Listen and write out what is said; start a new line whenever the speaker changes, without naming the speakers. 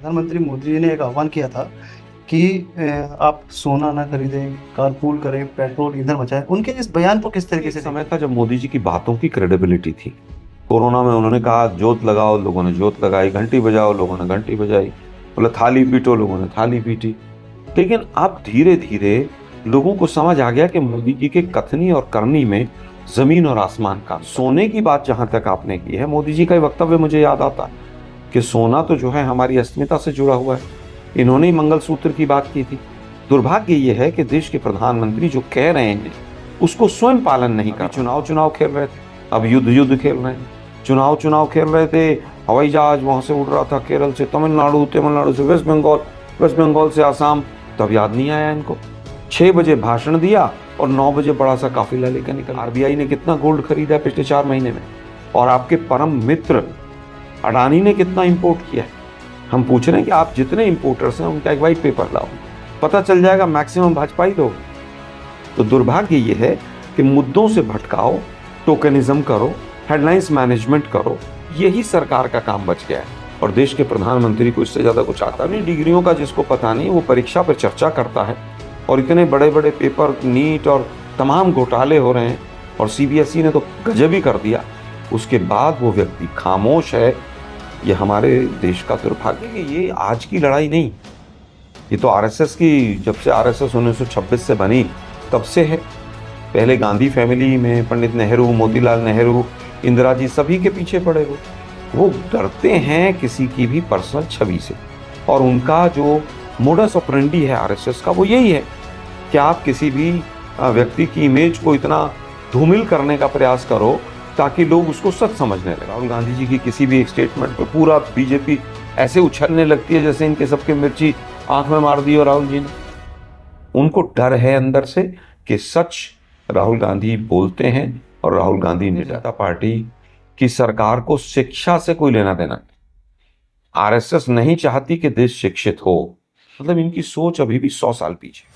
प्रधानमंत्री मोदी जी ने एक आह्वान किया था कि आप सोना ना खरीदें, कारपूल करें, पेट्रोल ईंधन बचाएं। उनके इस बयान को किस तरीके
एक
से
समय था जब मोदी जी की बातों की क्रेडिबिलिटी थी। कोरोना में उन्होंने कहा जोत लगाओ, लोगों ने जोत लगाई, घंटी बजाओ, लोगों ने घंटी बजाई, बोला थाली पीटो, लोगों ने थाली पीटी। लेकिन अब धीरे धीरे लोगों को समझ आ गया कि मोदी जी के कथनी और करनी में जमीन और आसमान का। सोने की बात जहां तक आपने की है, मोदी जी का वक्तव्य मुझे याद आता है कि सोना तो जो है हमारी अस्मिता से जुड़ा हुआ है। इन्होंने ही मंगलसूत्र की बात की थी। दुर्भाग्य ये है कि देश के प्रधानमंत्री जो कह रहे हैं उसको स्वयं पालन नहीं कर। चुनाव खेल रहे थे, अब युद्ध खेल रहे हैं। चुनाव खेल रहे थे, हवाई जहाज वहां से उड़ रहा था केरल से तमिलनाडु, तमिलनाडु से वेस्ट बंगाल, वेस्ट बंगाल से आसाम। तब याद नहीं आया इनको। 6 बजे भाषण दिया और 9 बजे बड़ा सा काफिला लेकर निकल। आरबीआई ने कितना गोल्ड खरीदा पिछले 4 महीने में, और आपके परम मित्र अडानी ने कितना इंपोर्ट किया है। हम पूछ रहे हैं कि आप जितने इंपोर्टर्स हैं उनका एक व्हाइट पेपर लाओ, पता चल जाएगा मैक्सिमम भाजपा ही लोग। तो दुर्भाग्य ये है कि मुद्दों से भटकाओ, टोकनिज्म करो, हेडलाइंस मैनेजमेंट करो, यही सरकार का काम बच गया है। और देश के प्रधानमंत्री को इससे ज्यादा कुछ आता नहीं। डिग्रियों का जिसको पता नहीं वो परीक्षा पर चर्चा करता है, और इतने बड़े बड़े पेपर, नीट और तमाम घोटाले हो रहे हैं, और सीबीएसई ने तो गजब ही कर दिया। उसके बाद वो व्यक्ति खामोश है। ये हमारे देश का दुर्भाग्य है कि ये आज की लड़ाई नहीं, ये तो आरएसएस की, जब से आरएसएस 1926 से बनी तब से है। पहले गांधी फैमिली में पंडित नेहरू, मोतीलाल नेहरू, इंदिरा जी सभी के पीछे पड़े वो डरते हैं किसी की भी पर्सनल छवि से। और उनका जो मोडस ऑपरेंडी है आरएसएस का, वो यही है कि आप किसी भी व्यक्ति की इमेज को इतना धूमिल करने का प्रयास करो ताकि लोग उसको सच समझने लगे। राहुल गांधी जी की किसी भी एक स्टेटमेंट पे पूरा बीजेपी ऐसे उछलने लगती है जैसे इनके सबके मिर्ची आंख में मार दी हो राहुल जी ने। उनको डर है अंदर से कि सच राहुल गांधी बोलते हैं, और राहुल गांधी जनता पार्टी की सरकार को शिक्षा से कोई लेना देना नहीं। आरएसएस नहीं चाहती कि देश शिक्षित हो। मतलब इनकी सोच अभी भी 100 साल पीछे।